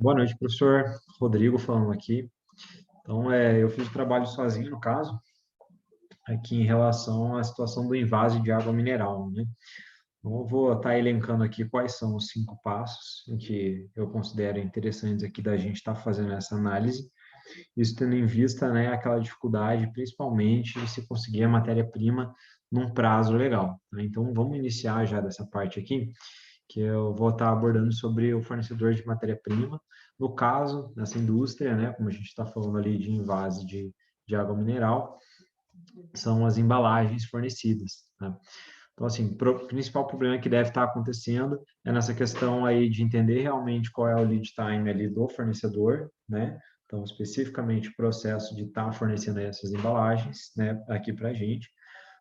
Boa noite, professor Rodrigo falando aqui. Então, eu fiz o trabalho sozinho, no caso, aqui em relação à situação do invase de água mineral, né? Então, eu vou estar elencando aqui quais são os 5 passos em que eu considero interessantes aqui da gente estar fazendo essa análise, isso tendo em vista, né, aquela dificuldade, principalmente, de se conseguir a matéria-prima num prazo legal, né? Então, vamos iniciar já dessa parte aqui, que eu vou estar abordando sobre o fornecedor de matéria-prima. No caso, nessa indústria, né, como a gente está falando ali de invase de água mineral, são as embalagens fornecidas, né? Então, assim, o principal problema que deve estar acontecendo é nessa questão aí de entender realmente qual é o lead time ali do fornecedor, né? Então, especificamente o processo de estar fornecendo essas embalagens, né, aqui para a gente.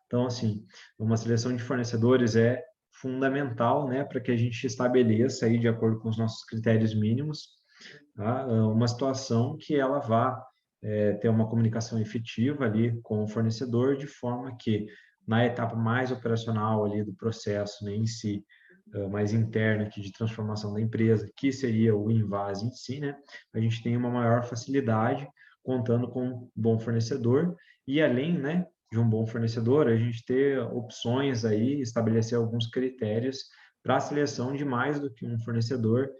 Então, assim, uma seleção de fornecedores é fundamental, né, para que a gente estabeleça aí, de acordo com os nossos critérios mínimos, tá? Uma situação que ela vá ter uma comunicação efetiva ali com o fornecedor, de forma que na etapa mais operacional ali do processo, né, em si, mais interna aqui de transformação da empresa, que seria o invase em si, né, a gente tem uma maior facilidade contando com um bom fornecedor e além, né, de um bom fornecedor, a gente ter opções aí, estabelecer alguns critérios para a seleção de mais do que um fornecedor,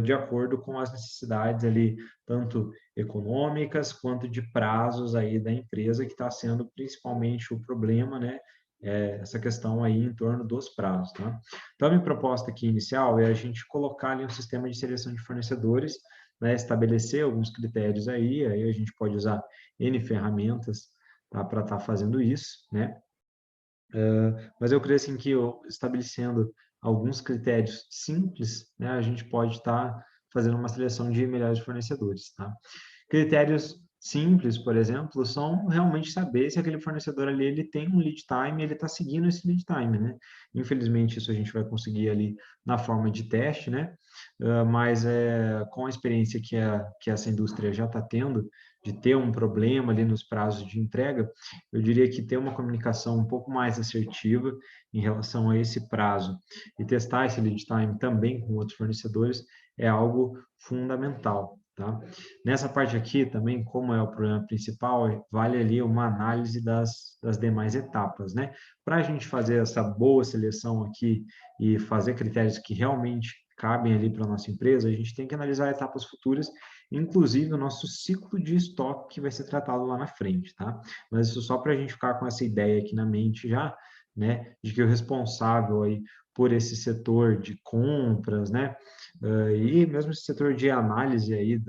de acordo com as necessidades ali, tanto econômicas quanto de prazos aí da empresa, que está sendo principalmente o problema, né? Essa questão aí em torno dos prazos, tá? Então, a minha proposta aqui inicial é a gente colocar ali um sistema de seleção de fornecedores, né? Estabelecer alguns critérios aí a gente pode usar N ferramentas, tá? Para estar fazendo isso, né? Mas eu creio assim que estabelecendo alguns critérios simples, né, a gente pode estar fazendo uma seleção de melhores fornecedores, tá? Critérios simples, por exemplo, são realmente saber se aquele fornecedor ali ele tem um lead time, ele está seguindo esse lead time, né? Infelizmente isso a gente vai conseguir ali na forma de teste, né? Mas com a experiência que essa indústria já está tendo de ter um problema ali nos prazos de entrega, eu diria que ter uma comunicação um pouco mais assertiva em relação a esse prazo e testar esse lead time também com outros fornecedores é algo fundamental, tá? Nessa parte aqui também, como é o problema principal, vale ali uma análise das demais etapas, né? Para a gente fazer essa boa seleção aqui e fazer critérios que realmente cabem ali para a nossa empresa, a gente tem que analisar etapas futuras, inclusive o nosso ciclo de estoque que vai ser tratado lá na frente, tá? Mas isso só para a gente ficar com essa ideia aqui na mente já, né, de que o responsável aí por esse setor de compras, né, e mesmo esse setor de análise aí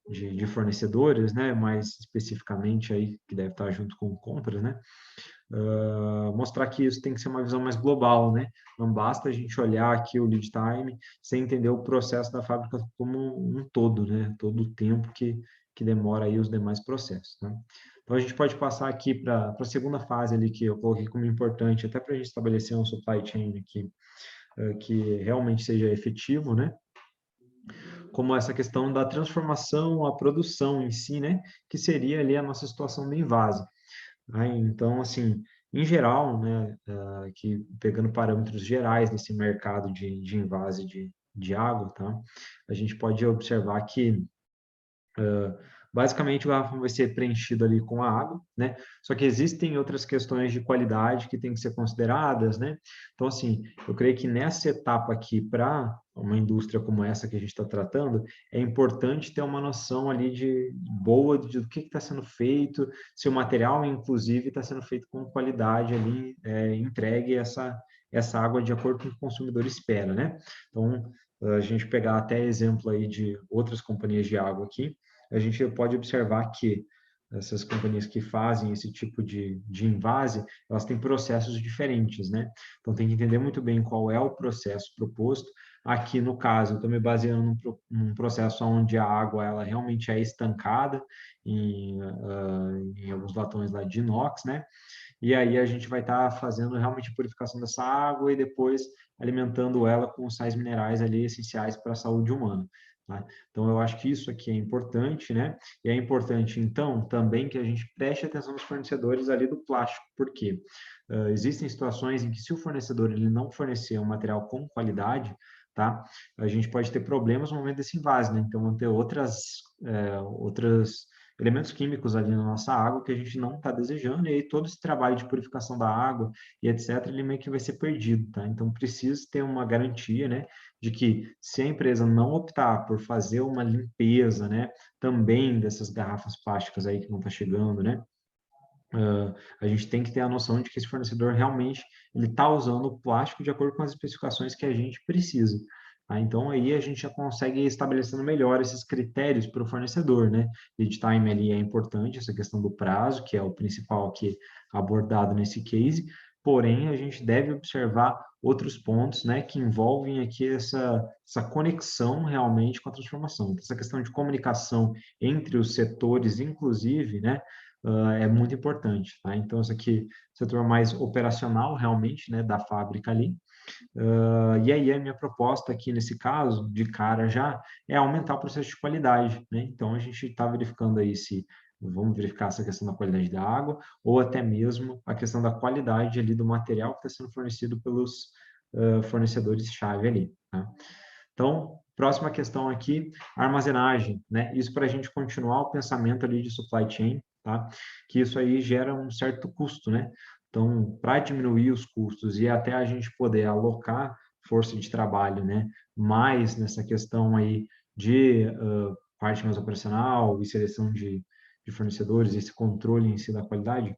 de fornecedores, né, mais especificamente aí que deve estar junto com compras, né, mostrar que isso tem que ser uma visão mais global, né? Não basta a gente olhar aqui o lead time sem entender o processo da fábrica como um todo, né? Todo o tempo que demora aí os demais processos, né? Então, a gente pode passar aqui para a segunda fase ali que eu coloquei como importante, até para a gente estabelecer um supply chain aqui, que realmente seja efetivo, né? Como essa questão da transformação, a produção em si, né? Que seria ali a nossa situação do invase. Né? Então, assim, em geral, né, que pegando parâmetros gerais desse mercado de invase de água, tá? A gente pode observar que basicamente o garrafão vai ser preenchido ali com a água, né? Só que existem outras questões de qualidade que têm que ser consideradas, né? Então, assim, eu creio que nessa etapa aqui, para uma indústria como essa que a gente está tratando, é importante ter uma noção ali de boa do que está sendo feito, se o material, inclusive, está sendo feito com qualidade ali, entregue essa água de acordo com o que o consumidor espera, né? Então, a gente pegar até exemplo aí de outras companhias de água aqui, a gente pode observar que essas companhias que fazem esse tipo de invase, elas têm processos diferentes, né? Então, tem que entender muito bem qual é o processo proposto. Aqui, no caso, eu estou me baseando num processo onde a água, ela realmente é estancada em alguns latões lá de inox, né? E aí a gente vai estar fazendo realmente a purificação dessa água e depois alimentando ela com sais minerais ali essenciais para a saúde humana. Tá? Então, eu acho que isso aqui é importante, né? E é importante, então, também que a gente preste atenção nos fornecedores ali do plástico, porque existem situações em que se o fornecedor ele não fornecer um material com qualidade, tá? A gente pode ter problemas no momento desse invase, né? Então, vão ter outros elementos químicos ali na nossa água que a gente não está desejando, e aí todo esse trabalho de purificação da água e etc., ele meio que vai ser perdido, tá? Então, precisa ter uma garantia, né, de que se a empresa não optar por fazer uma limpeza, né, também dessas garrafas plásticas aí que não está chegando, né, a gente tem que ter a noção de que esse fornecedor realmente ele está usando o plástico de acordo com as especificações que a gente precisa. Tá? Então, aí a gente já consegue ir estabelecendo melhor esses critérios para o fornecedor, né? Lead time ali é importante, essa questão do prazo, que é o principal aqui abordado nesse case, porém, a gente deve observar outros pontos, né, que envolvem aqui essa conexão realmente com a transformação. Então, essa questão de comunicação entre os setores, inclusive, né, é muito importante, tá? Então, isso aqui, setor mais operacional, realmente, né, da fábrica ali. E aí, a minha proposta aqui, nesse caso, de cara já, é aumentar o processo de qualidade, né? Então, a gente está verificando aí se vamos verificar essa questão da qualidade da água, ou até mesmo a questão da qualidade ali do material que está sendo fornecido pelos fornecedores-chave ali, tá? Então, próxima questão aqui, armazenagem, né? Isso para a gente continuar o pensamento ali de supply chain, tá? Que isso aí gera um certo custo, né? Então, para diminuir os custos e até a gente poder alocar força de trabalho, né? Mais nessa questão aí de parte mais operacional e seleção de fornecedores, esse controle em si da qualidade,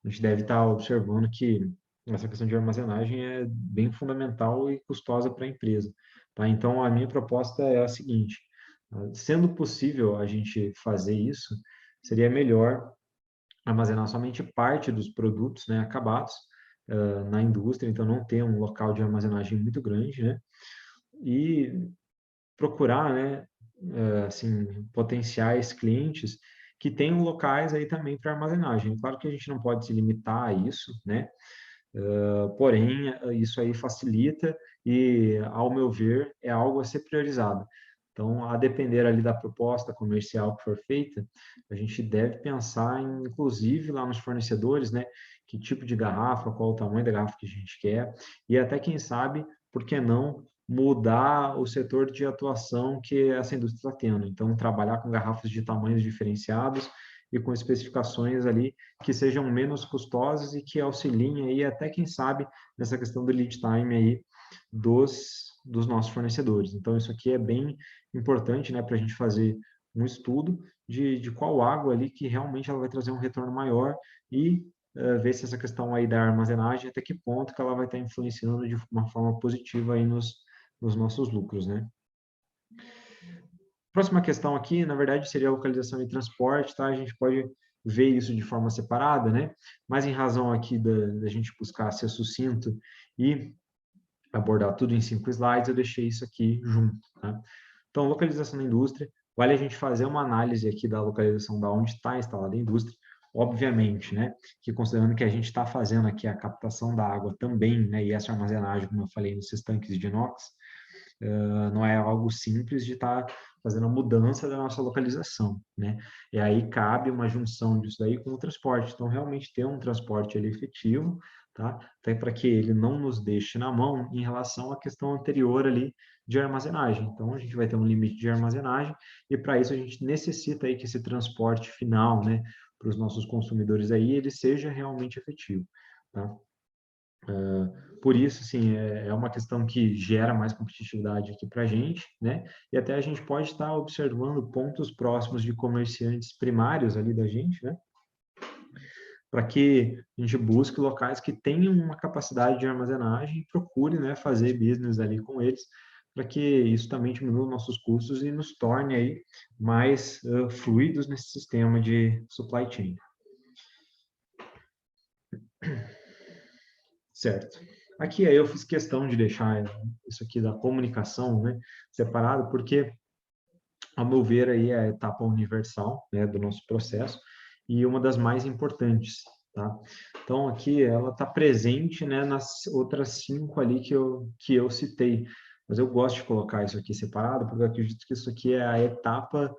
a gente deve estar observando que essa questão de armazenagem é bem fundamental e custosa para a empresa. Tá? Então, a minha proposta é a seguinte: sendo possível a gente fazer isso, seria melhor armazenar somente parte dos produtos, né, acabados na indústria, então não ter um local de armazenagem muito grande, né, e procurar, né, assim, potenciais clientes que tenham locais aí também para armazenagem. Claro que a gente não pode se limitar a isso, né? Porém, isso aí facilita e, ao meu ver, é algo a ser priorizado. Então, a depender ali da proposta comercial que for feita, a gente deve pensar, inclusive, lá nos fornecedores, né? Que tipo de garrafa, qual o tamanho da garrafa que a gente quer, e até, quem sabe, por que não mudar o setor de atuação que essa indústria está tendo. Então, trabalhar com garrafas de tamanhos diferenciados e com especificações ali que sejam menos custosas e que auxiliem aí até, quem sabe, nessa questão do lead time aí dos nossos fornecedores. Então, isso aqui é bem importante, né, para a gente fazer um estudo de qual água ali que realmente ela vai trazer um retorno maior e ver se essa questão aí da armazenagem, até que ponto que ela vai estar influenciando de uma forma positiva aí nos nossos lucros, né? Próxima questão aqui, na verdade, seria a localização e transporte, tá? A gente pode ver isso de forma separada, né? Mas em razão aqui da gente buscar ser sucinto e abordar tudo em 5 slides, eu deixei isso aqui junto, tá? Então, localização da indústria, vale a gente fazer uma análise aqui da localização da onde está instalada a indústria, obviamente, né, que considerando que a gente está fazendo aqui a captação da água também, né, e essa armazenagem, como eu falei, nesses tanques de inox, não é algo simples de estar fazendo a mudança da nossa localização, né? E aí cabe uma junção disso daí com o transporte. Então, realmente ter um transporte ali efetivo, tá? Até para que ele não nos deixe na mão em relação à questão anterior ali de armazenagem. Então, a gente vai ter um limite de armazenagem e para isso a gente necessita aí que esse transporte final, né, para os nossos consumidores aí, ele seja realmente efetivo, tá? Por isso, assim, é uma questão que gera mais competitividade aqui para a gente, né? E até a gente pode estar observando pontos próximos de comerciantes primários ali da gente, né? Para que a gente busque locais que tenham uma capacidade de armazenagem e procure, né, fazer business ali com eles, para que isso também diminua nossos custos e nos torne aí mais fluidos nesse sistema de supply chain. Certo. Aqui aí eu fiz questão de deixar isso aqui da comunicação, né, separado, porque, ao meu ver, aí é a etapa universal, né, do nosso processo e uma das mais importantes, tá? Então, aqui ela está presente, né, nas outras 5 ali que eu citei, mas eu gosto de colocar isso aqui separado, porque eu acredito que isso aqui é a etapa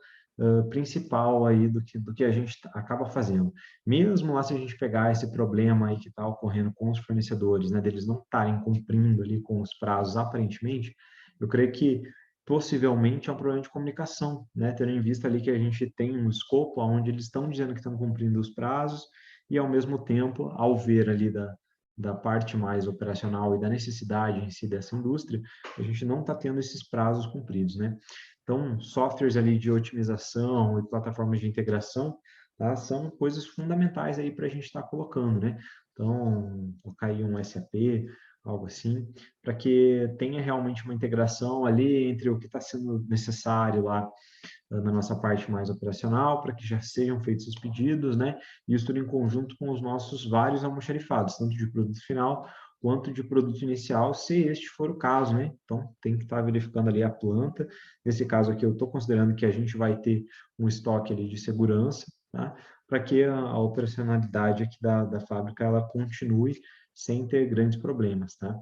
principal aí do que a gente acaba fazendo. Mesmo lá, se a gente pegar esse problema aí que está ocorrendo com os fornecedores, né, deles não estarem cumprindo ali com os prazos aparentemente, Eu creio que possivelmente é um problema de comunicação, né? Tendo em vista ali que a gente tem um escopo onde eles estão dizendo que estão cumprindo os prazos e, ao mesmo tempo, ao ver ali da parte mais operacional e da necessidade em si dessa indústria, a gente não está tendo esses prazos cumpridos, né? Então, softwares ali de otimização e plataformas de integração, tá? São coisas fundamentais aí para a gente estar colocando, né? Então, colocar aí um SAP, algo assim, para que tenha realmente uma integração ali entre o que está sendo necessário lá na nossa parte mais operacional, para que já sejam feitos os pedidos, né? E isso tudo em conjunto com os nossos vários almoxarifados, tanto de produto final quanto de produto inicial, se este for o caso, né? Então, tem que estar verificando ali a planta. Nesse caso aqui, eu estou considerando que a gente vai ter um estoque ali de segurança, tá? Para que a operacionalidade aqui da fábrica, ela continue sem ter grandes problemas, tá?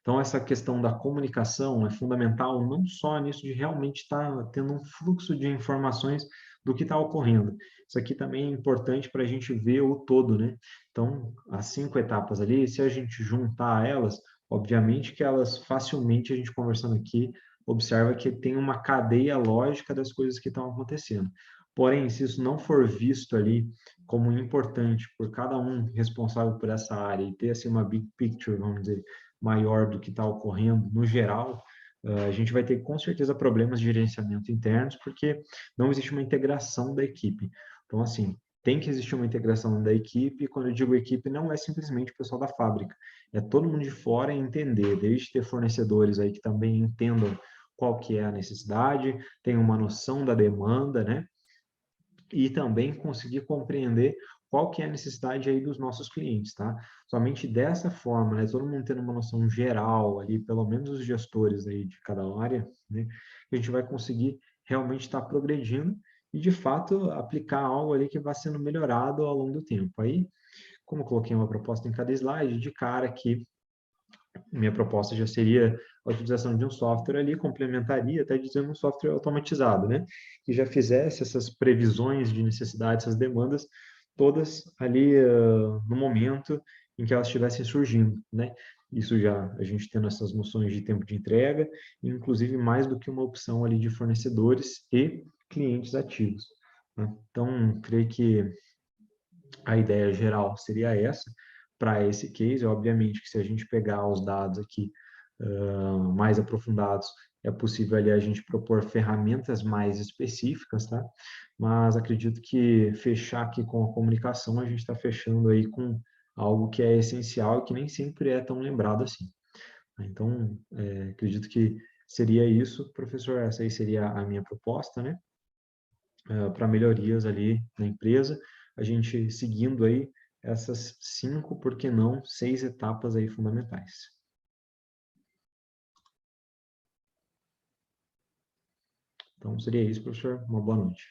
Então, essa questão da comunicação é fundamental, não só nisso de realmente estar tendo um fluxo de informações do que está ocorrendo. Isso aqui também é importante para a gente ver o todo, né? Então, as 5 etapas ali, se a gente juntar elas, obviamente que elas facilmente, a gente conversando aqui, observa que tem uma cadeia lógica das coisas que estão acontecendo. Porém, se isso não for visto ali como importante por cada um responsável por essa área e ter assim uma big picture, vamos dizer, maior do que está ocorrendo no geral, a gente vai ter com certeza problemas de gerenciamento internos, porque não existe uma integração da equipe. Então, assim, tem que existir uma integração da equipe, e quando eu digo equipe, não é simplesmente o pessoal da fábrica, é todo mundo de fora entender, desde ter fornecedores aí que também entendam qual que é a necessidade, tenham uma noção da demanda, né? E também conseguir compreender qual que é a necessidade aí dos nossos clientes, tá? Somente dessa forma, né, todo mundo tendo uma noção geral ali, pelo menos os gestores aí de cada área, né, a gente vai conseguir realmente estar progredindo e, de fato, aplicar algo ali que vai sendo melhorado ao longo do tempo. Aí, como eu coloquei uma proposta em cada slide, de cara que minha proposta já seria a utilização de um software ali, complementaria, até dizendo um software automatizado, né? Que já fizesse essas previsões de necessidades, essas demandas, todas ali no momento em que elas estivessem surgindo, né? Isso já, a gente tendo essas noções de tempo de entrega, inclusive mais do que uma opção ali de fornecedores e clientes ativos, né? Então, creio que a ideia geral seria essa para esse case. Obviamente que se a gente pegar os dados aqui mais aprofundados, é possível ali a gente propor ferramentas mais específicas, tá? Mas acredito que fechar aqui com a comunicação, a gente está fechando aí com algo que é essencial e que nem sempre é tão lembrado assim. Então, acredito que seria isso, professor. Essa aí seria a minha proposta, né? Para melhorias ali na empresa, a gente seguindo aí essas 5, por que não 6 etapas aí fundamentais. Então, seria isso, professor. Uma boa noite.